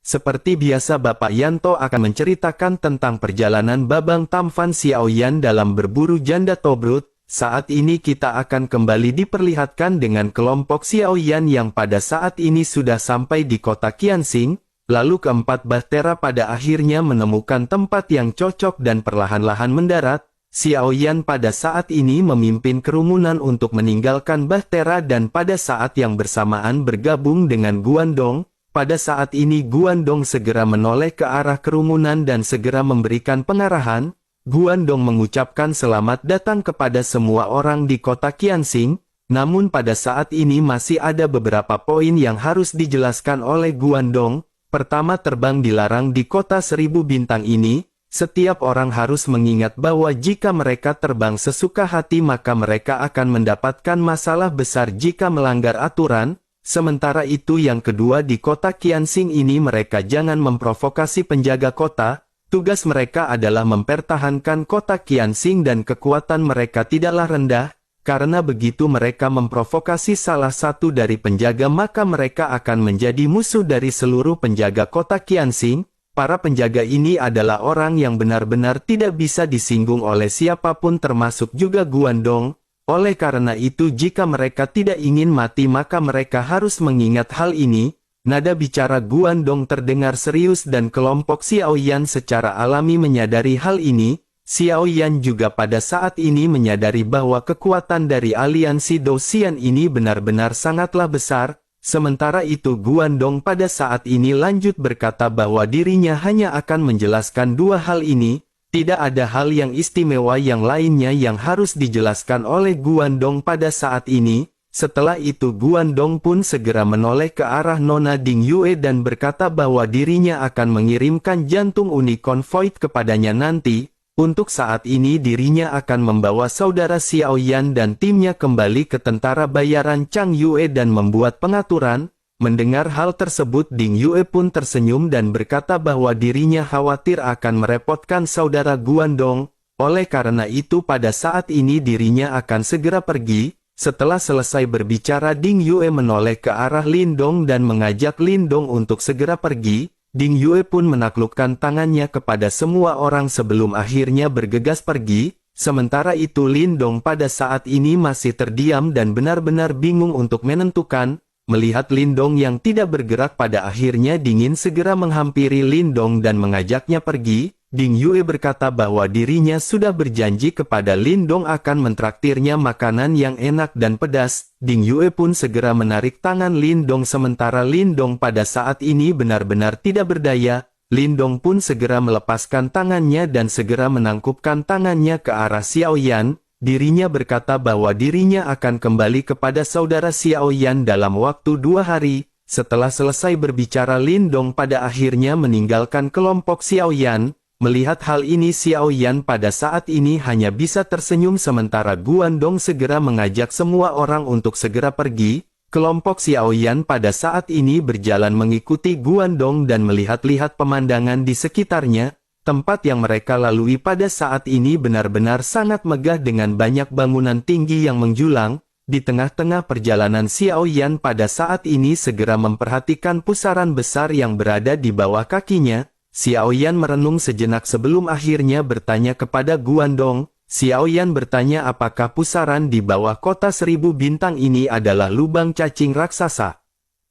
Seperti biasa Bapak Yanto akan menceritakan tentang perjalanan Babang Tamfan Xiaoyan dalam berburu janda Tobrut. Saat ini kita akan kembali diperlihatkan dengan kelompok Xiaoyan yang pada saat ini sudah sampai di kota Qianxing. Lalu keempat bahtera pada akhirnya menemukan tempat yang cocok dan perlahan-lahan mendarat. Xiaoyan pada saat ini memimpin kerumunan untuk meninggalkan bahtera dan pada saat yang bersamaan bergabung dengan Guandong. Pada saat ini Guandong segera menoleh ke arah kerumunan dan segera memberikan pengarahan. Guandong mengucapkan selamat datang kepada semua orang di kota Qianxing. Namun pada saat ini masih ada beberapa poin yang harus dijelaskan oleh Guandong. Pertama, terbang dilarang di kota 1000 bintang ini. Setiap orang harus mengingat bahwa jika mereka terbang sesuka hati maka mereka akan mendapatkan masalah besar jika melanggar aturan. Sementara itu yang kedua, di kota Qianxing ini mereka jangan memprovokasi penjaga kota. Tugas mereka adalah mempertahankan kota Qianxing dan kekuatan mereka tidaklah rendah. Karena begitu mereka memprovokasi salah satu dari penjaga maka mereka akan menjadi musuh dari seluruh penjaga kota Qianxing. Para penjaga ini adalah orang yang benar-benar tidak bisa disinggung oleh siapapun termasuk juga Guandong. Oleh karena itu jika mereka tidak ingin mati maka mereka harus mengingat hal ini. Nada bicara Guandong terdengar serius dan kelompok Xiaoyan secara alami menyadari hal ini. Xiaoyan juga pada saat ini menyadari bahwa kekuatan dari aliansi Dou-Xian ini benar-benar sangatlah besar. Sementara itu Guandong pada saat ini lanjut berkata bahwa dirinya hanya akan menjelaskan dua hal ini, tidak ada hal yang istimewa yang lainnya yang harus dijelaskan oleh Guandong pada saat ini. Setelah itu Guandong pun segera menoleh ke arah Nona Ding Yue dan berkata bahwa dirinya akan mengirimkan jantung unicorn void kepadanya nanti. Untuk saat ini dirinya akan membawa saudara Xiaoyan dan timnya kembali ke tentara bayaran Chang Yue dan membuat pengaturan. Mendengar hal tersebut Ding Yue pun tersenyum dan berkata bahwa dirinya khawatir akan merepotkan saudara Guandong. Oleh karena itu pada saat ini dirinya akan segera pergi. Setelah selesai berbicara Ding Yue menoleh ke arah Lindong dan mengajak Lindong untuk segera pergi. Ding Yue pun menaklukkan tangannya kepada semua orang sebelum akhirnya bergegas pergi. Sementara itu Lindong pada saat ini masih terdiam dan benar-benar bingung untuk menentukan. Melihat Lindong yang tidak bergerak pada akhirnya dingin segera menghampiri Lindong dan mengajaknya pergi. Ding Yue berkata bahwa dirinya sudah berjanji kepada Lindong akan mentraktirnya makanan yang enak dan pedas. Ding Yue pun segera menarik tangan Lindong sementara Lindong pada saat ini benar-benar tidak berdaya. Lindong pun segera melepaskan tangannya dan segera menangkupkan tangannya ke arah Xiaoyan. Dirinya berkata bahwa dirinya akan kembali kepada saudara Xiaoyan dalam waktu 2 hari. Setelah selesai berbicara Lindong pada akhirnya meninggalkan kelompok Xiaoyan. Melihat hal ini Xiaoyan pada saat ini hanya bisa tersenyum sementara Guandong segera mengajak semua orang untuk segera pergi. Kelompok Xiaoyan pada saat ini berjalan mengikuti Guandong dan melihat-lihat pemandangan di sekitarnya. Tempat yang mereka lalui pada saat ini benar-benar sangat megah dengan banyak bangunan tinggi yang menjulang. Di tengah-tengah perjalanan Xiaoyan pada saat ini segera memperhatikan pusaran besar yang berada di bawah kakinya. Xiaoyan merenung sejenak sebelum akhirnya bertanya kepada Guandong. Xiaoyan bertanya apakah pusaran di bawah kota 1000 bintang ini adalah lubang cacing raksasa.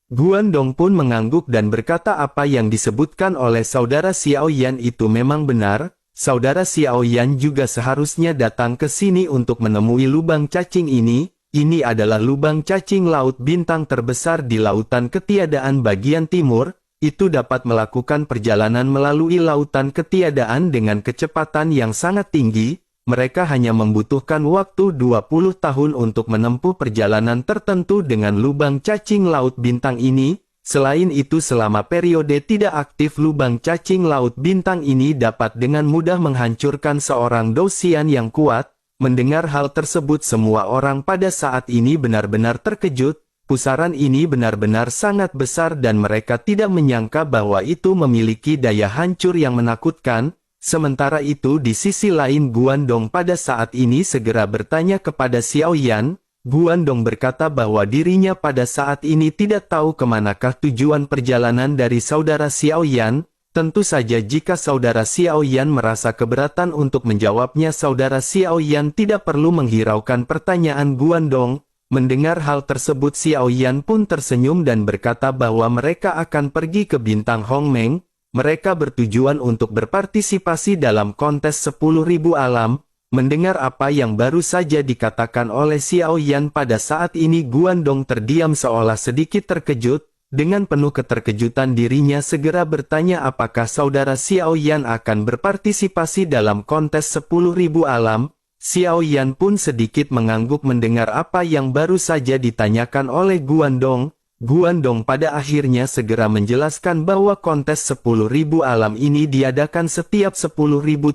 Guandong pun mengangguk dan berkata apa yang disebutkan oleh saudara Xiaoyan itu memang benar. Saudara Xiaoyan juga seharusnya datang ke sini untuk menemui lubang cacing ini. Ini adalah lubang cacing laut bintang terbesar di lautan ketiadaan bagian timur. Itu dapat melakukan perjalanan melalui lautan ketiadaan dengan kecepatan yang sangat tinggi. Mereka hanya membutuhkan waktu 20 tahun untuk menempuh perjalanan tertentu dengan lubang cacing laut bintang ini. Selain itu selama periode tidak aktif lubang cacing laut bintang ini dapat dengan mudah menghancurkan seorang Dou-Xian yang kuat. Mendengar hal tersebut semua orang pada saat ini benar-benar terkejut. Pusaran ini benar-benar sangat besar dan mereka tidak menyangka bahwa itu memiliki daya hancur yang menakutkan. Sementara itu di sisi lain Guandong pada saat ini segera bertanya kepada Xiaoyan. Guandong berkata bahwa dirinya pada saat ini tidak tahu kemanakah tujuan perjalanan dari saudara Xiaoyan. Tentu saja jika saudara Xiaoyan merasa keberatan untuk menjawabnya, saudara Xiaoyan tidak perlu menghiraukan pertanyaan Guandong. Mendengar hal tersebut, Xiaoyan pun tersenyum dan berkata bahwa mereka akan pergi ke Bintang Hongmeng. Mereka bertujuan untuk berpartisipasi dalam kontes 10.000 alam. Mendengar apa yang baru saja dikatakan oleh Xiaoyan pada saat ini, Guandong terdiam seolah sedikit terkejut. Dengan penuh keterkejutan dirinya segera bertanya apakah saudara Xiaoyan akan berpartisipasi dalam kontes 10.000 alam. Xiaoyan pun sedikit mengangguk mendengar apa yang baru saja ditanyakan oleh Guandong. Guandong pada akhirnya segera menjelaskan bahwa kontes 10.000 alam ini diadakan setiap 10.000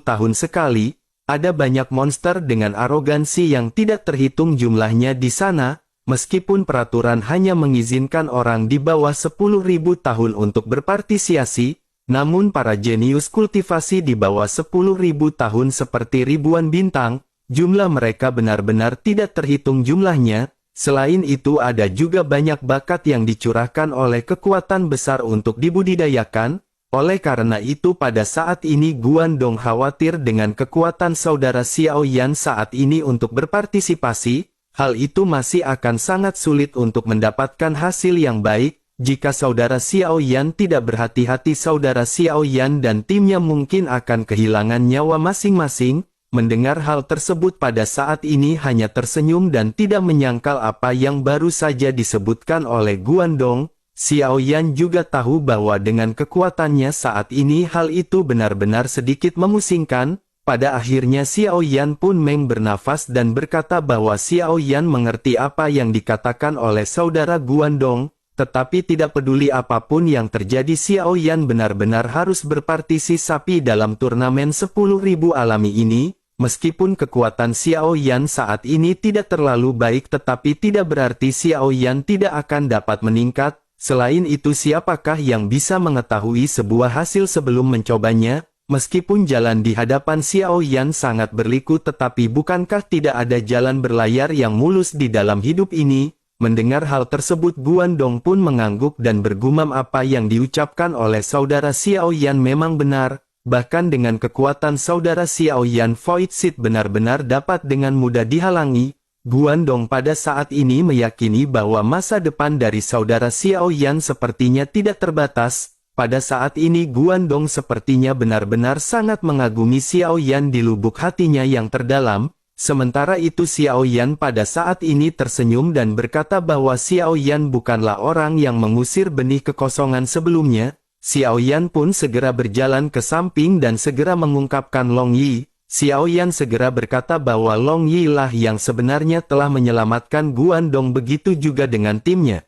tahun sekali. Ada banyak monster dengan arogansi yang tidak terhitung jumlahnya di sana, meskipun peraturan hanya mengizinkan orang di bawah 10.000 tahun untuk berpartisipasi, namun para jenius kultivasi di bawah 10.000 tahun seperti ribuan bintang, jumlah mereka benar-benar tidak terhitung jumlahnya. Selain itu ada juga banyak bakat yang dicurahkan oleh kekuatan besar untuk dibudidayakan. Oleh karena itu pada saat ini Guandong khawatir dengan kekuatan saudara Xiaoyan saat ini untuk berpartisipasi. Hal itu masih akan sangat sulit untuk mendapatkan hasil yang baik. Jika saudara Xiaoyan tidak berhati-hati, saudara Xiaoyan dan timnya mungkin akan kehilangan nyawa masing-masing. Mendengar hal tersebut pada saat ini hanya tersenyum dan tidak menyangkal apa yang baru saja disebutkan oleh Guandong. Xiaoyan juga tahu bahwa dengan kekuatannya saat ini hal itu benar-benar sedikit memusingkan. Pada akhirnya Xiaoyan pun bernafas dan berkata bahwa Xiaoyan mengerti apa yang dikatakan oleh saudara Guandong. Tetapi tidak peduli apapun yang terjadi, Xiaoyan benar-benar harus berpartisipasi dalam turnamen 10.000 alami ini. Meskipun kekuatan Xiaoyan saat ini tidak terlalu baik, tetapi tidak berarti Xiaoyan tidak akan dapat meningkat. Selain itu, siapakah yang bisa mengetahui sebuah hasil sebelum mencobanya? Meskipun jalan di hadapan Xiaoyan sangat berliku, tetapi bukankah tidak ada jalan berlayar yang mulus di dalam hidup ini? Mendengar hal tersebut, Guandong pun mengangguk dan bergumam apa yang diucapkan oleh saudara Xiaoyan memang benar. Bahkan dengan kekuatan saudara Xiaoyan, Void Seed benar-benar dapat dengan mudah dihalangi. Guandong pada saat ini meyakini bahwa masa depan dari saudara Xiaoyan sepertinya tidak terbatas. Pada saat ini Guandong sepertinya benar-benar sangat mengagumi Xiaoyan di lubuk hatinya yang terdalam. Sementara itu Xiaoyan pada saat ini tersenyum dan berkata bahwa Xiaoyan bukanlah orang yang mengusir benih kekosongan sebelumnya. Xiaoyan pun segera berjalan ke samping dan segera mengungkapkan Long Yi. Xiaoyan segera berkata bahwa Long Yi lah yang sebenarnya telah menyelamatkan Guandong, begitu juga dengan timnya.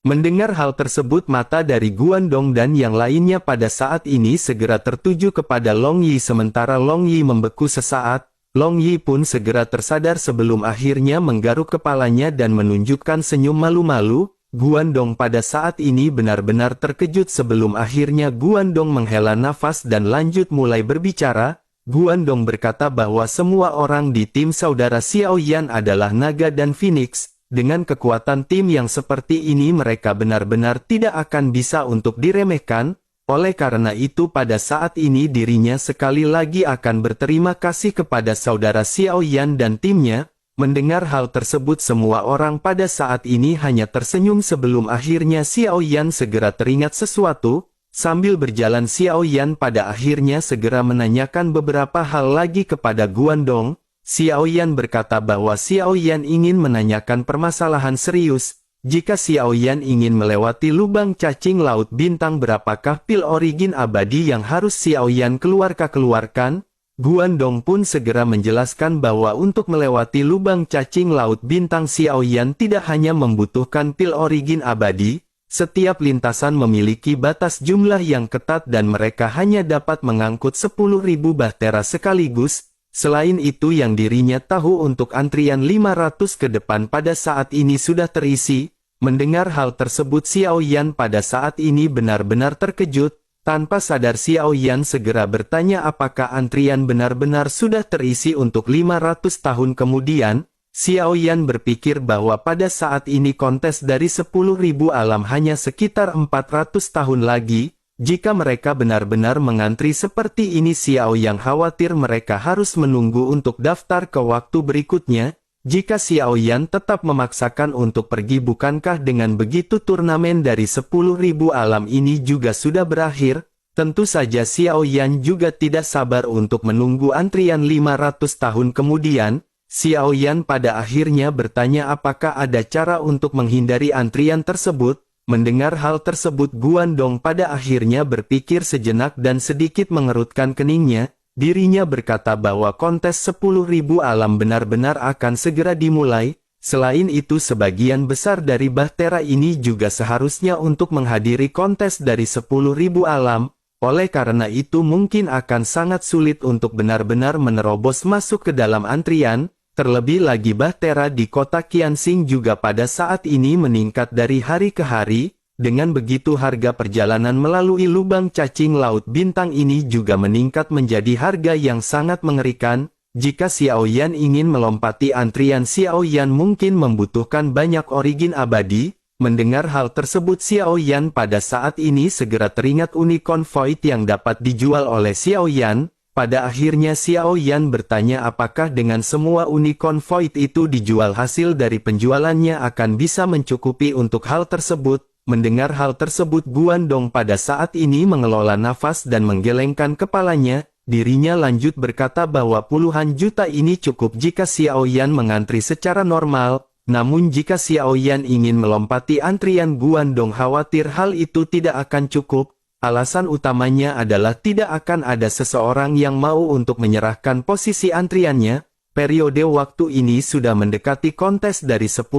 Mendengar hal tersebut, mata dari Guandong dan yang lainnya pada saat ini segera tertuju kepada Long Yi. Sementara Long Yi membeku sesaat, Long Yi pun segera tersadar sebelum akhirnya menggaruk kepalanya dan menunjukkan senyum malu-malu. Guandong pada saat ini benar-benar terkejut sebelum akhirnya Guandong menghela nafas dan lanjut mulai berbicara. Guandong berkata bahwa semua orang di tim saudara Xiaoyan adalah naga dan phoenix. Dengan kekuatan tim yang seperti ini mereka benar-benar tidak akan bisa untuk diremehkan. Oleh karena itu pada saat ini dirinya sekali lagi akan berterima kasih kepada saudara Xiaoyan dan timnya. Mendengar hal tersebut semua orang pada saat ini hanya tersenyum sebelum akhirnya Xiaoyan segera teringat sesuatu. Sambil berjalan Xiaoyan pada akhirnya segera menanyakan beberapa hal lagi kepada Guandong. Xiaoyan berkata bahwa Xiaoyan ingin menanyakan permasalahan serius. Jika Xiaoyan ingin melewati lubang cacing laut bintang, berapakah pil origin abadi yang harus Xiaoyan keluarkan? Guandong pun segera menjelaskan bahwa untuk melewati lubang cacing laut bintang Xiaoyan tidak hanya membutuhkan pil origin abadi. Setiap lintasan memiliki batas jumlah yang ketat dan mereka hanya dapat mengangkut 10.000 bahtera sekaligus. Selain itu yang dirinya tahu untuk antrian 500 ke depan pada saat ini sudah terisi. Mendengar hal tersebut Xiaoyan pada saat ini benar-benar terkejut. Tanpa sadar Xiaoyan segera bertanya apakah antrian benar-benar sudah terisi untuk 500 tahun kemudian. Xiao Yan berpikir bahwa pada saat ini kontes dari 10.000 alam hanya sekitar 400 tahun lagi. Jika mereka benar-benar mengantri seperti ini, Xiao Yan khawatir mereka harus menunggu untuk daftar ke waktu berikutnya. Jika Xiao Yan tetap memaksakan untuk pergi, bukankah dengan begitu turnamen dari 10.000 alam ini juga sudah berakhir? Tentu saja Xiao Yan juga tidak sabar untuk menunggu antrian 500 tahun kemudian. Xiao Yan pada akhirnya bertanya apakah ada cara untuk menghindari antrian tersebut. Mendengar hal tersebut, Guandong pada akhirnya berpikir sejenak dan sedikit mengerutkan keningnya. Dirinya berkata bahwa kontes 10.000 alam benar-benar akan segera dimulai. Selain itu, sebagian besar dari bahtera ini juga seharusnya untuk menghadiri kontes dari 10.000 alam. Oleh karena itu mungkin akan sangat sulit untuk benar-benar menerobos masuk ke dalam antrian. Terlebih lagi bahtera di kota Qianxing juga pada saat ini meningkat dari hari ke hari. Dengan begitu harga perjalanan melalui lubang cacing laut bintang ini juga meningkat menjadi harga yang sangat mengerikan. Jika Xiao Yan ingin melompati antrian, Xiao Yan mungkin membutuhkan banyak origin abadi. Mendengar hal tersebut, Xiao Yan pada saat ini segera teringat Unicorn Void yang dapat dijual oleh Xiao Yan. Pada akhirnya Xiao Yan bertanya apakah dengan semua Unicorn Void itu dijual, hasil dari penjualannya akan bisa mencukupi untuk hal tersebut. Mendengar hal tersebut, Guandong pada saat ini mengelola nafas dan menggelengkan kepalanya. Dirinya lanjut berkata bahwa puluhan juta ini cukup jika Xiao Yan mengantri secara normal. Namun jika Xiao Yan ingin melompati antrian, Guandong khawatir hal itu tidak akan cukup. Alasan utamanya adalah tidak akan ada seseorang yang mau untuk menyerahkan posisi antriannya. Periode waktu ini sudah mendekati kontes dari 10.000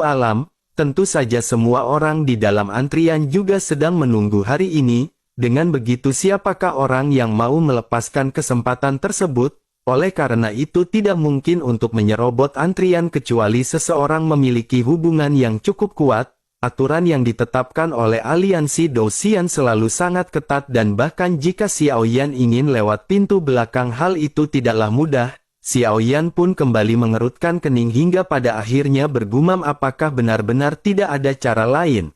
alam. Tentu saja semua orang di dalam antrian juga sedang menunggu hari ini. Dengan begitu, siapakah orang yang mau melepaskan kesempatan tersebut? Oleh karena itu tidak mungkin untuk menyerobot antrian kecuali seseorang memiliki hubungan yang cukup kuat. Aturan yang ditetapkan oleh aliansi Douxian selalu sangat ketat dan bahkan jika Xiao Yan ingin lewat pintu belakang, hal itu tidaklah mudah. Xiao Yan pun kembali mengerutkan kening hingga pada akhirnya bergumam apakah benar-benar tidak ada cara lain.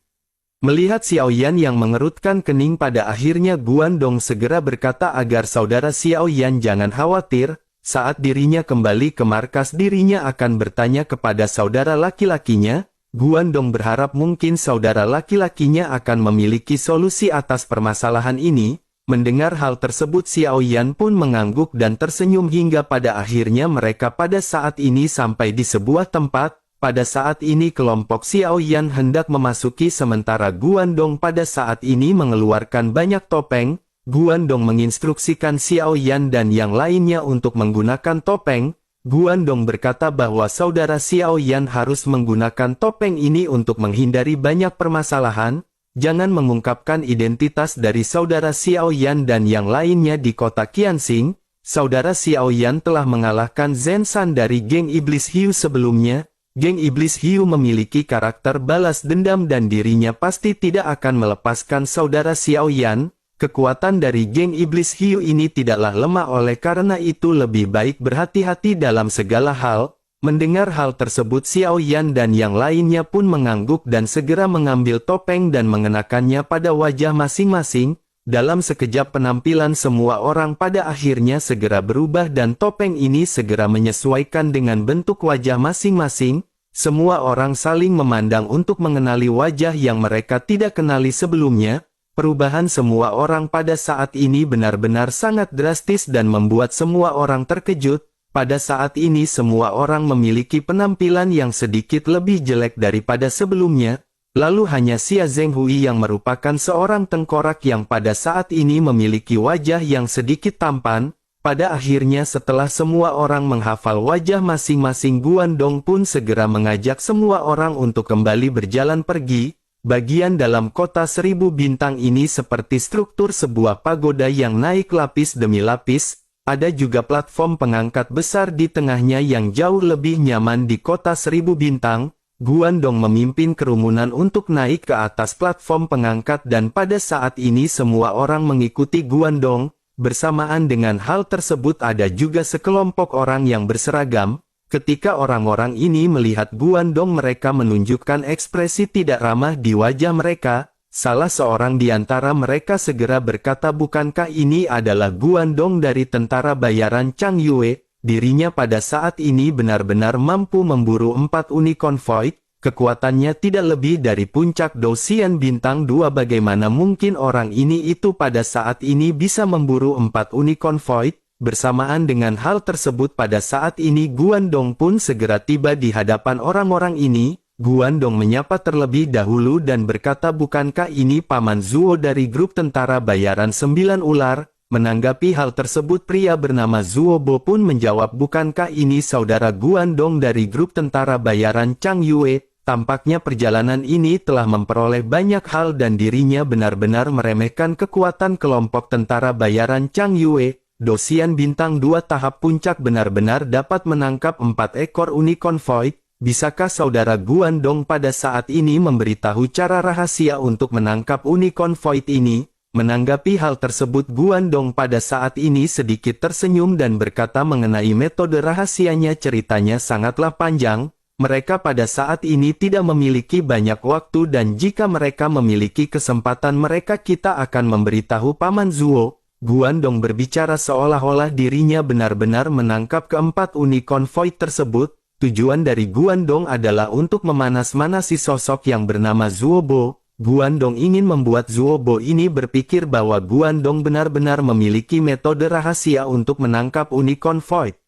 Melihat Xiao Yan yang mengerutkan kening, pada akhirnya Guandong segera berkata agar saudara Xiao Yan jangan khawatir. Saat dirinya kembali ke markas, dirinya akan bertanya kepada saudara laki-lakinya. Guandong berharap mungkin saudara laki-lakinya akan memiliki solusi atas permasalahan ini. Mendengar hal tersebut, Xiao Yan pun mengangguk dan tersenyum hingga pada akhirnya mereka pada saat ini sampai di sebuah tempat. Pada saat ini kelompok Xiao Yan hendak memasuki sementara Guandong pada saat ini mengeluarkan banyak topeng. Guandong menginstruksikan Xiao Yan dan yang lainnya untuk menggunakan topeng. Guandong berkata bahwa saudara Xiao Yan harus menggunakan topeng ini untuk menghindari banyak permasalahan. Jangan mengungkapkan identitas dari saudara Xiao Yan dan yang lainnya di kota Qianxing. Saudara Xiao Yan telah mengalahkan Zhen San dari geng Iblis Hiu sebelumnya. Geng Iblis Hiu memiliki karakter balas dendam dan dirinya pasti tidak akan melepaskan saudara Xiao Yan. Kekuatan dari geng Iblis Hiu ini tidaklah lemah, oleh karena itu lebih baik berhati-hati dalam segala hal. Mendengar hal tersebut, Xiao Yan dan yang lainnya pun mengangguk dan segera mengambil topeng dan mengenakannya pada wajah masing-masing. Dalam sekejap penampilan semua orang pada akhirnya segera berubah dan topeng ini segera menyesuaikan dengan bentuk wajah masing-masing. Semua orang saling memandang untuk mengenali wajah yang mereka tidak kenali sebelumnya. Perubahan semua orang pada saat ini benar-benar sangat drastis dan membuat semua orang terkejut. Pada saat ini semua orang memiliki penampilan yang sedikit lebih jelek daripada sebelumnya. Lalu hanya Xia Zhenghui yang merupakan seorang tengkorak yang pada saat ini memiliki wajah yang sedikit tampan. Pada akhirnya setelah semua orang menghafal wajah masing-masing, Guandong pun segera mengajak semua orang untuk kembali berjalan pergi. Bagian dalam kota 1000 bintang ini seperti struktur sebuah pagoda yang naik lapis demi lapis. Ada juga platform pengangkat besar di tengahnya yang jauh lebih nyaman di kota 1000 bintang. Guandong memimpin kerumunan untuk naik ke atas platform pengangkat dan pada saat ini semua orang mengikuti Guandong. Bersamaan dengan hal tersebut ada juga sekelompok orang yang berseragam. Ketika orang-orang ini melihat Guandong, mereka menunjukkan ekspresi tidak ramah di wajah mereka. Salah seorang di antara mereka segera berkata, bukankah ini adalah Guandong dari tentara bayaran Chang Yue? Dirinya pada saat ini benar-benar mampu memburu 4 unicorn void. Kekuatannya tidak lebih dari puncak Dosian bintang 2. Bagaimana mungkin orang ini itu pada saat ini bisa memburu 4 unicorn void? Bersamaan dengan hal tersebut, pada saat ini Guandong pun segera tiba di hadapan orang-orang ini. Guandong menyapa terlebih dahulu dan berkata, bukankah ini Paman Zuo dari grup tentara bayaran 9 ular? Menanggapi hal tersebut, pria bernama Zuo Bo pun menjawab, bukankah ini saudara Guandong dari grup tentara bayaran Chang Yue? Tampaknya perjalanan ini telah memperoleh banyak hal dan dirinya benar-benar meremehkan kekuatan kelompok tentara bayaran Chang Yue. Dosian bintang 2 tahap puncak benar-benar dapat menangkap 4 ekor unicorn void. Bisakah saudara Guandong pada saat ini memberitahu cara rahasia untuk menangkap unicorn void ini? Menanggapi hal tersebut, Guandong pada saat ini sedikit tersenyum dan berkata mengenai metode rahasianya. Ceritanya sangatlah panjang. Mereka pada saat ini tidak memiliki banyak waktu dan jika mereka memiliki kesempatan kita akan memberitahu Paman Zuo. Guandong berbicara seolah-olah dirinya benar-benar menangkap keempat unicorn void tersebut. Tujuan dari Guandong adalah untuk memanas-manasi sosok yang bernama Zuo Bo. Guandong ingin membuat Zuo Bo ini berpikir bahwa Guandong benar-benar memiliki metode rahasia untuk menangkap unicorn void.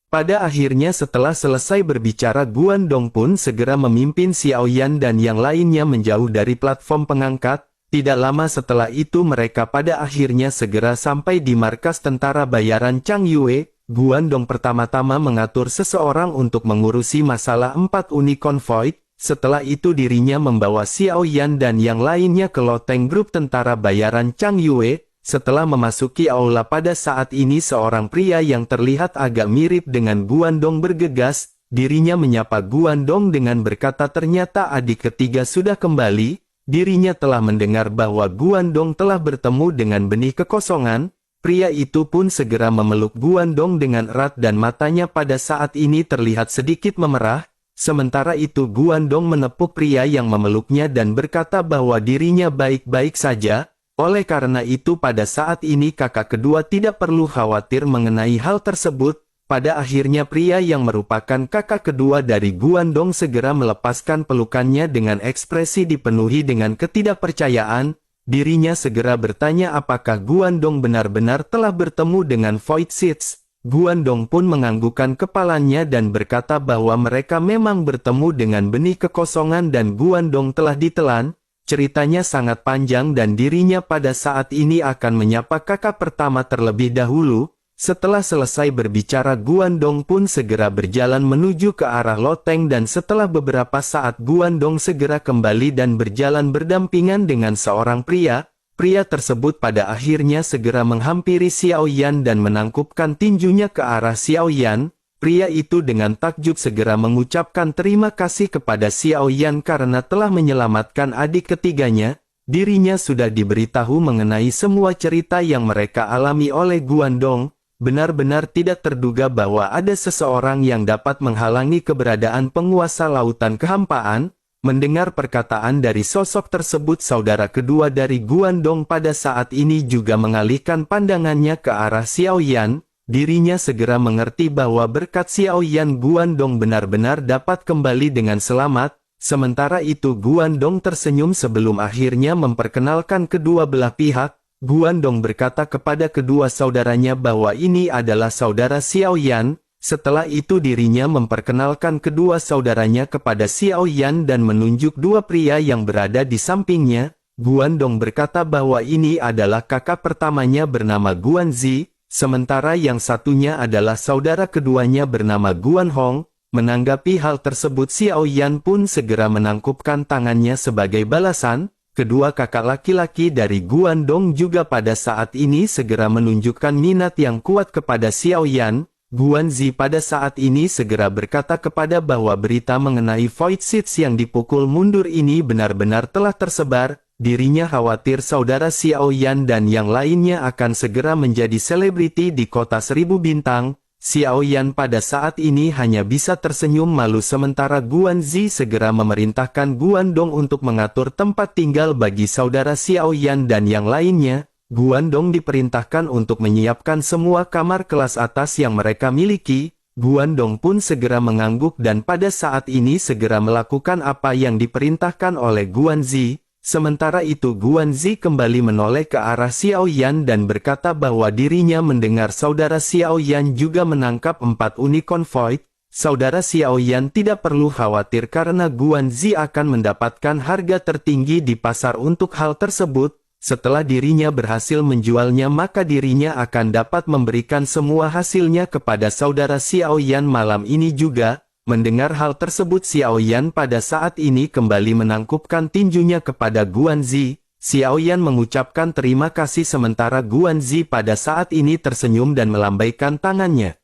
Pada akhirnya setelah selesai berbicara, Guandong pun segera memimpin Xiaoyan dan yang lainnya menjauh dari platform pengangkat. Tidak lama setelah itu mereka pada akhirnya segera sampai di markas tentara bayaran Chang Yue. Guandong pertama-tama mengatur seseorang untuk mengurusi masalah 4 unicorn void. Setelah itu dirinya membawa Xiaoyan dan yang lainnya ke loteng grup tentara bayaran Chang Yue. Setelah memasuki aula, pada saat ini seorang pria yang terlihat agak mirip dengan Guandong bergegas. Dirinya menyapa Guandong dengan berkata, ternyata adik ketiga sudah kembali. Dirinya telah mendengar bahwa Guandong telah bertemu dengan benih kekosongan. Pria itu pun segera memeluk Guandong dengan erat dan matanya pada saat ini terlihat sedikit memerah. Sementara itu Guandong menepuk pria yang memeluknya dan berkata bahwa dirinya baik-baik saja. Oleh karena itu pada saat ini kakak kedua tidak perlu khawatir mengenai hal tersebut. Pada akhirnya pria yang merupakan kakak kedua dari Guandong segera melepaskan pelukannya dengan ekspresi dipenuhi dengan ketidakpercayaan. Dirinya segera bertanya apakah Guandong benar-benar telah bertemu dengan Void Seeds. Guandong pun menganggukkan kepalanya dan berkata bahwa mereka memang bertemu dengan benih kekosongan dan Guandong telah ditelan. Ceritanya sangat panjang dan dirinya pada saat ini akan menyapa kakak pertama terlebih dahulu. Setelah selesai berbicara, Guandong pun segera berjalan menuju ke arah loteng dan setelah beberapa saat Guandong segera kembali dan berjalan berdampingan dengan seorang pria. Pria tersebut pada akhirnya segera menghampiri Xiaoyan dan menangkupkan tinjunya ke arah Xiaoyan. Pria itu dengan takjub segera mengucapkan terima kasih kepada Xiaoyan karena telah menyelamatkan adik ketiganya. Dirinya sudah diberitahu mengenai semua cerita yang mereka alami oleh Guandong. Benar-benar tidak terduga bahwa ada seseorang yang dapat menghalangi keberadaan penguasa lautan kehampaan. Mendengar perkataan dari sosok tersebut, saudara kedua dari Guandong pada saat ini juga mengalihkan pandangannya ke arah Xiaoyan. Dirinya segera mengerti bahwa berkat Xiaoyan Guandong benar-benar dapat kembali dengan selamat. Sementara itu Guandong tersenyum sebelum akhirnya memperkenalkan kedua belah pihak. Guandong berkata kepada kedua saudaranya bahwa ini adalah saudara Xiaoyan. Setelah itu dirinya memperkenalkan kedua saudaranya kepada Xiaoyan dan menunjuk dua pria yang berada di sampingnya. Guandong berkata bahwa ini adalah kakak pertamanya bernama Guanzi, sementara yang satunya adalah saudara keduanya bernama Guanhong. Menanggapi hal tersebut, Xiaoyan pun segera menangkupkan tangannya sebagai balasan. Kedua kakak laki-laki dari Guandong juga pada saat ini segera menunjukkan minat yang kuat kepada Xiaoyan. Guanzi pada saat ini segera berkata kepada bahwa berita mengenai Void Seeds yang dipukul mundur ini benar-benar telah tersebar. Dirinya khawatir saudara Xiaoyan dan yang lainnya akan segera menjadi selebriti di kota 1000 bintang. Xiao Yan pada saat ini hanya bisa tersenyum malu sementara Guanzi segera memerintahkan Guandong untuk mengatur tempat tinggal bagi saudara Xiao Yan dan yang lainnya. Guandong diperintahkan untuk menyiapkan semua kamar kelas atas yang mereka miliki. Guandong pun segera mengangguk dan pada saat ini segera melakukan apa yang diperintahkan oleh Guanzi. Sementara itu Guanzi kembali menoleh ke arah Xiao Yan dan berkata bahwa dirinya mendengar saudara Xiao Yan juga menangkap 4 unicorn void. Saudara Xiao Yan tidak perlu khawatir karena Guanzi akan mendapatkan harga tertinggi di pasar untuk hal tersebut. Setelah dirinya berhasil menjualnya maka dirinya akan dapat memberikan semua hasilnya kepada saudara Xiao Yan malam ini juga. Mendengar hal tersebut Xiao Yan pada saat ini kembali menangkupkan tinjunya kepada Guanzi. Xiao Yan mengucapkan terima kasih sementara Guanzi pada saat ini tersenyum dan melambaikan tangannya.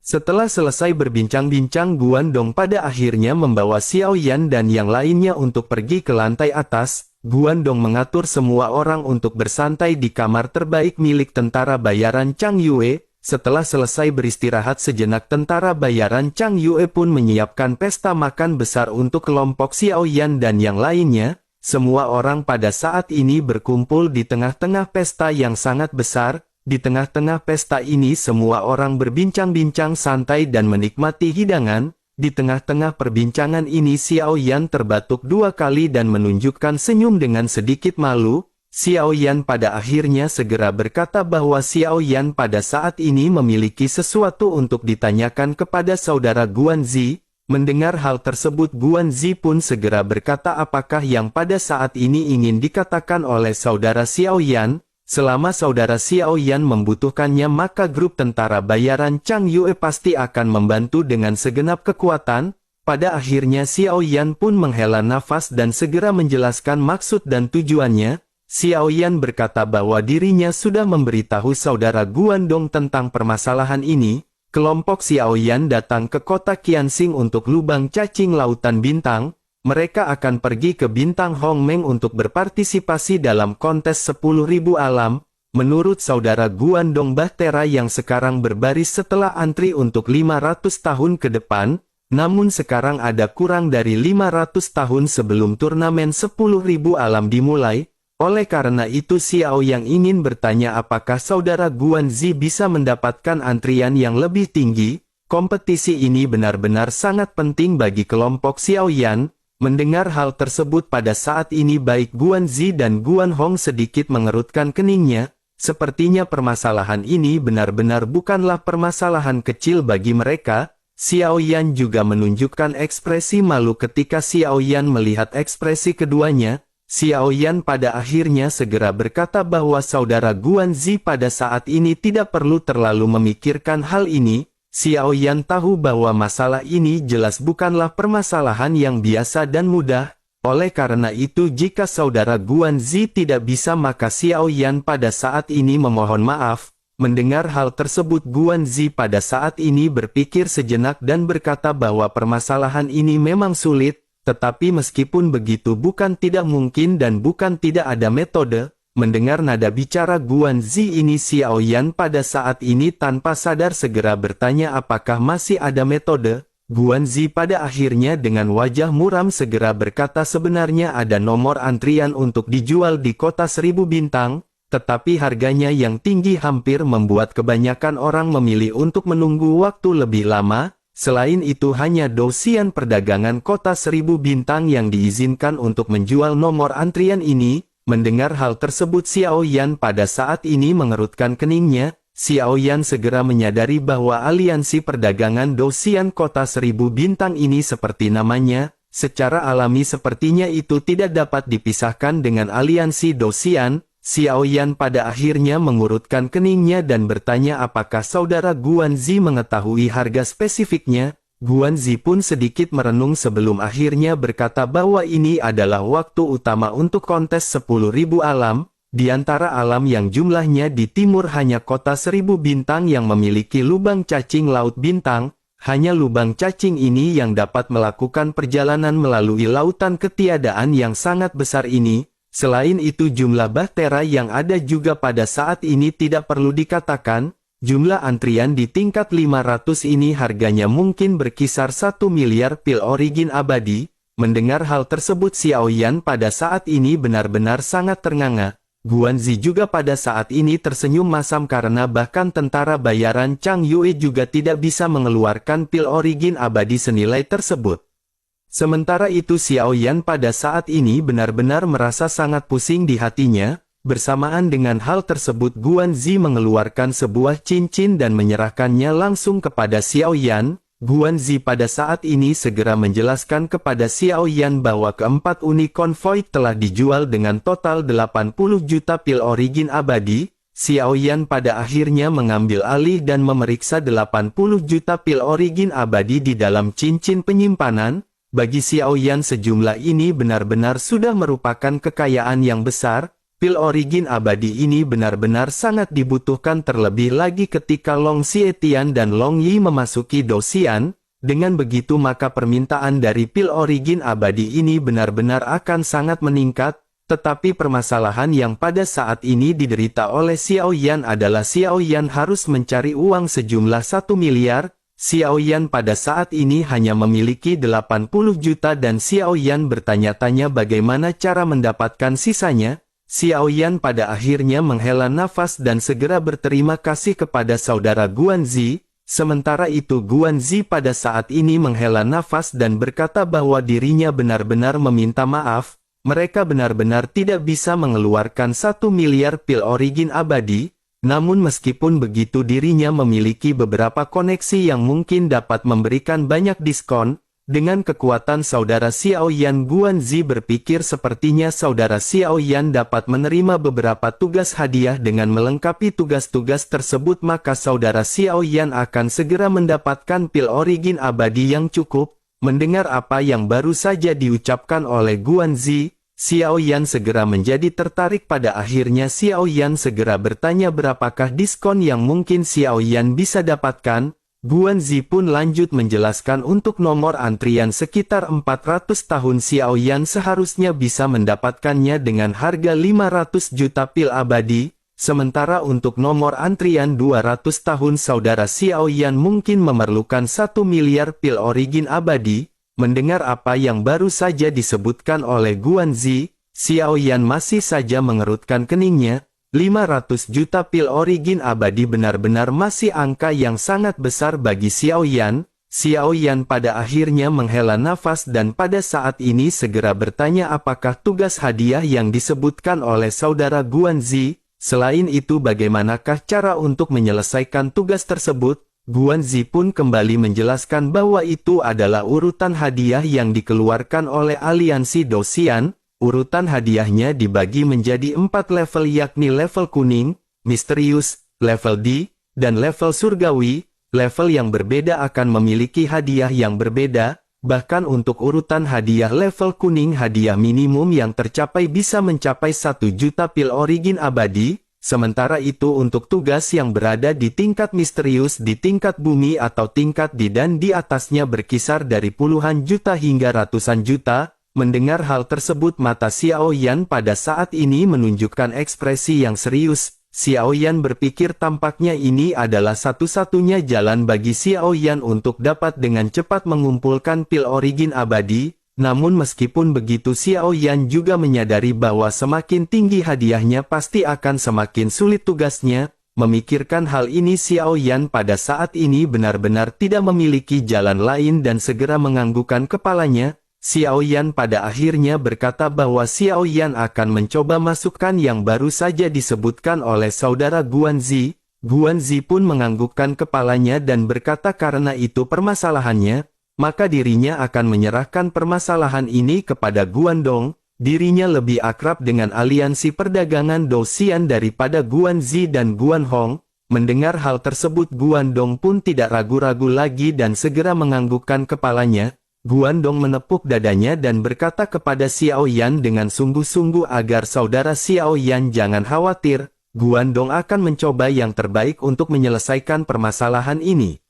Setelah selesai berbincang-bincang Guandong pada akhirnya membawa Xiao Yan dan yang lainnya untuk pergi ke lantai atas. Guandong mengatur semua orang untuk bersantai di kamar terbaik milik tentara bayaran Chang Yue. Setelah selesai beristirahat sejenak tentara bayaran Chang Yue pun menyiapkan pesta makan besar untuk kelompok Xiao Yan dan yang lainnya. Semua orang pada saat ini berkumpul di tengah-tengah pesta yang sangat besar. Di tengah-tengah pesta ini semua orang berbincang-bincang santai dan menikmati hidangan. Di tengah-tengah perbincangan ini Xiao Yan terbatuk 2 kali dan menunjukkan senyum dengan sedikit malu. Xiao Yan pada akhirnya segera berkata bahwa Xiao Yan pada saat ini memiliki sesuatu untuk ditanyakan kepada saudara Guanzi. Mendengar hal tersebut Guanzi pun segera berkata apakah yang pada saat ini ingin dikatakan oleh saudara Xiao Yan. Selama saudara Xiao Yan membutuhkannya maka grup tentara bayaran Chang Yue pasti akan membantu dengan segenap kekuatan. Pada akhirnya Xiao Yan pun menghela nafas dan segera menjelaskan maksud dan tujuannya. Xiao Yan berkata bahwa dirinya sudah memberitahu saudara Guandong tentang permasalahan ini. Kelompok Xiao Yan datang ke kota Qianxing untuk lubang cacing lautan bintang. Mereka akan pergi ke bintang Hongmeng untuk berpartisipasi dalam kontes 10.000 alam. Menurut saudara Guandong Bahtera yang sekarang berbaris setelah antri untuk 500 tahun ke depan, namun sekarang ada kurang dari 500 tahun sebelum turnamen 10.000 alam dimulai. Oleh karena itu Xiao yang ingin bertanya apakah saudara Guanzi bisa mendapatkan antrian yang lebih tinggi. Kompetisi ini benar-benar sangat penting bagi kelompok Xiao Yan. Mendengar hal tersebut pada saat ini baik Guanzi dan Guanhong sedikit mengerutkan keningnya. Sepertinya permasalahan ini benar-benar bukanlah permasalahan kecil bagi mereka. Xiao Yan juga menunjukkan ekspresi malu ketika Xiao Yan melihat ekspresi keduanya. Xiao Yan pada akhirnya segera berkata bahwa saudara Guanzi pada saat ini tidak perlu terlalu memikirkan hal ini. Xiao Yan tahu bahwa masalah ini jelas bukanlah permasalahan yang biasa dan mudah. Oleh karena itu jika saudara Guanzi tidak bisa maka Xiao Yan pada saat ini memohon maaf. Mendengar hal tersebut Guanzi pada saat ini berpikir sejenak dan berkata bahwa permasalahan ini memang sulit. Tetapi meskipun begitu bukan tidak mungkin dan bukan tidak ada metode. Mendengar nada bicara Guanzi ini Xiao Yan pada saat ini tanpa sadar segera bertanya apakah masih ada metode. Guanzi pada akhirnya dengan wajah muram segera berkata sebenarnya ada nomor antrian untuk dijual di kota 1000 bintang. Tetapi harganya yang tinggi hampir membuat kebanyakan orang memilih untuk menunggu waktu lebih lama. Selain itu hanya dosian perdagangan kota 1000 bintang yang diizinkan untuk menjual nomor antrian ini. Mendengar hal tersebut Xiao Yan pada saat ini mengerutkan keningnya. Xiao Yan segera menyadari bahwa aliansi perdagangan dosian kota 1000 bintang ini seperti namanya. Secara alami sepertinya itu tidak dapat dipisahkan dengan aliansi dosian. Xiao Yan pada akhirnya mengurutkan keningnya dan bertanya apakah saudara Guanzi mengetahui harga spesifiknya. Guanzi pun sedikit merenung sebelum akhirnya berkata bahwa ini adalah waktu utama untuk kontes 10.000 alam. Di antara alam yang jumlahnya di timur hanya kota 1000 bintang yang memiliki lubang cacing laut bintang. Hanya lubang cacing ini yang dapat melakukan perjalanan melalui lautan ketiadaan yang sangat besar ini. Selain itu jumlah bahtera yang ada juga pada saat ini tidak perlu dikatakan. Jumlah antrian di tingkat 500 ini harganya mungkin berkisar 1 miliar pil origin abadi. Mendengar hal tersebut Xiaoyan pada saat ini benar-benar sangat ternganga. Guanzi juga pada saat ini tersenyum masam karena bahkan tentara bayaran Chang Yue juga tidak bisa mengeluarkan pil origin abadi senilai tersebut. Sementara itu Xiaoyan pada saat ini benar-benar merasa sangat pusing di hatinya. Bersamaan dengan hal tersebut Guanzi mengeluarkan sebuah cincin dan menyerahkannya langsung kepada Xiaoyan. Guanzi pada saat ini segera menjelaskan kepada Xiaoyan bahwa keempat unit konvoi telah dijual dengan total 80 juta pil origin abadi. Xiaoyan pada akhirnya mengambil alih dan memeriksa 80 juta pil origin abadi di dalam cincin penyimpanan. Bagi Xiaoyan sejumlah ini benar-benar sudah merupakan kekayaan yang besar. Pil origin abadi ini benar-benar sangat dibutuhkan terlebih lagi ketika Long Xietian dan Long Yi memasuki Dosian. Dengan begitu maka permintaan dari pil origin abadi ini benar-benar akan sangat meningkat. Tetapi permasalahan yang pada saat ini diderita oleh Xiaoyan adalah Xiaoyan harus mencari uang sejumlah 1 miliar. Xiaoyan pada saat ini hanya memiliki 80 juta dan Xiaoyan bertanya-tanya bagaimana cara mendapatkan sisanya. Xiaoyan pada akhirnya menghela nafas dan segera berterima kasih kepada saudara Guanzi. Sementara itu Guanzi pada saat ini menghela nafas dan berkata bahwa dirinya benar-benar meminta maaf. Mereka benar-benar tidak bisa mengeluarkan 1 miliar pil origin abadi. Namun meskipun begitu dirinya memiliki beberapa koneksi yang mungkin dapat memberikan banyak diskon. Dengan kekuatan saudara Xiaoyan Guanzi berpikir sepertinya saudara Xiaoyan dapat menerima beberapa tugas hadiah dengan melengkapi tugas-tugas tersebut maka saudara Xiaoyan akan segera mendapatkan pil origin abadi yang cukup. Mendengar apa yang baru saja diucapkan oleh Guanzi, Xiaoyan segera menjadi tertarik pada akhirnya Xiaoyan segera bertanya berapakah diskon yang mungkin Xiaoyan bisa dapatkan. Guanzi pun lanjut menjelaskan untuk nomor antrian sekitar 400 tahun Xiaoyan seharusnya bisa mendapatkannya dengan harga 500 juta pil abadi, sementara untuk nomor antrian 200 tahun saudara Xiaoyan mungkin memerlukan 1 miliar pil origin abadi. Mendengar apa yang baru saja disebutkan oleh Guanzi, Xiaoyan masih saja mengerutkan keningnya. 500 juta pil origin abadi benar-benar masih angka yang sangat besar bagi Xiaoyan. Xiaoyan pada akhirnya menghela nafas dan pada saat ini segera bertanya apakah tugas hadiah yang disebutkan oleh saudara Guanzi. Selain itu bagaimanakah cara untuk menyelesaikan tugas tersebut? Guanzi pun kembali menjelaskan bahwa itu adalah urutan hadiah yang dikeluarkan oleh aliansi Dosian. Urutan hadiahnya dibagi menjadi 4 level yakni level kuning, misterius, level D, dan level surgawi. Level yang berbeda akan memiliki hadiah yang berbeda, bahkan untuk urutan hadiah level kuning hadiah minimum yang tercapai bisa mencapai 1 juta pil origin abadi, sementara itu untuk tugas yang berada di tingkat misterius di tingkat bumi atau tingkat D dan di atasnya berkisar dari puluhan juta hingga ratusan juta. Mendengar hal tersebut mata Xiaoyan pada saat ini menunjukkan ekspresi yang serius. Xiaoyan berpikir tampaknya ini adalah satu-satunya jalan bagi Xiaoyan untuk dapat dengan cepat mengumpulkan pil origin abadi. Namun meskipun begitu Xiaoyan juga menyadari bahwa semakin tinggi hadiahnya pasti akan semakin sulit tugasnya. Memikirkan hal ini Xiaoyan pada saat ini benar-benar tidak memiliki jalan lain dan segera menganggukkan kepalanya. Xiaoyan pada akhirnya berkata bahwa Xiaoyan akan mencoba masukan yang baru saja disebutkan oleh saudara Guanzi. Guanzi pun menganggukkan kepalanya dan berkata karena itu permasalahannya, maka dirinya akan menyerahkan permasalahan ini kepada Guandong. Dirinya lebih akrab dengan aliansi perdagangan Dosian daripada Guanzi dan Guanhong. Mendengar hal tersebut Guandong pun tidak ragu-ragu lagi dan segera menganggukkan kepalanya. Guandong menepuk dadanya dan berkata kepada Xiaoyan dengan sungguh-sungguh agar saudara Xiaoyan jangan khawatir, Guandong akan mencoba yang terbaik untuk menyelesaikan permasalahan ini.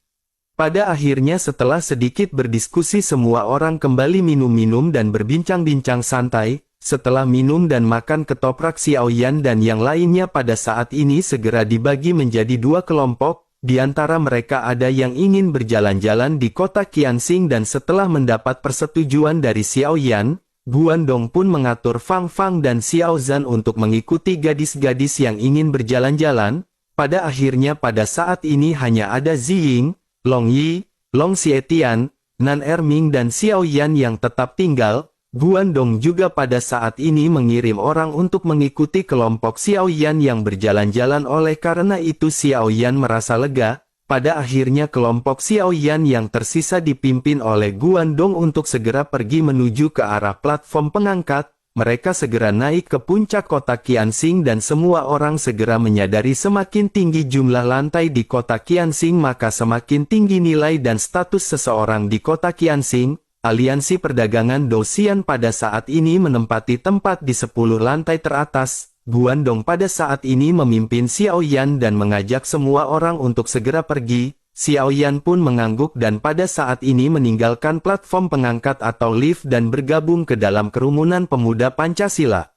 Pada akhirnya setelah sedikit berdiskusi semua orang kembali minum-minum dan berbincang-bincang santai. Setelah minum dan makan ketoprak, Xiaoyan dan yang lainnya pada saat ini segera dibagi menjadi dua kelompok. Di antara mereka ada yang ingin berjalan-jalan di kota Qianxing dan setelah mendapat persetujuan dari Xiaoyan, Guandong pun mengatur Fang Fang dan Xiao Zhan untuk mengikuti gadis-gadis yang ingin berjalan-jalan. Pada akhirnya pada saat ini hanya ada Ziying, Long Yi, Long Xietian, Nan Erming dan Xiaoyan yang tetap tinggal. Guandong juga pada saat ini mengirim orang untuk mengikuti kelompok Xiaoyan yang berjalan-jalan. Oleh karena itu Xiaoyan merasa lega. Pada akhirnya kelompok Xiaoyan yang tersisa dipimpin oleh Guandong untuk segera pergi menuju ke arah platform pengangkat. Mereka segera naik ke puncak kota Qianxing dan semua orang segera menyadari semakin tinggi jumlah lantai di kota Qianxing maka semakin tinggi nilai dan status seseorang di kota Qianxing. Aliansi perdagangan Dosian pada saat ini menempati tempat di 10 lantai teratas. Guandong pada saat ini memimpin Xiaoyan dan mengajak semua orang untuk segera pergi. Xiaoyan pun mengangguk dan pada saat ini meninggalkan platform pengangkat atau lift dan bergabung ke dalam kerumunan pemuda Pancasila.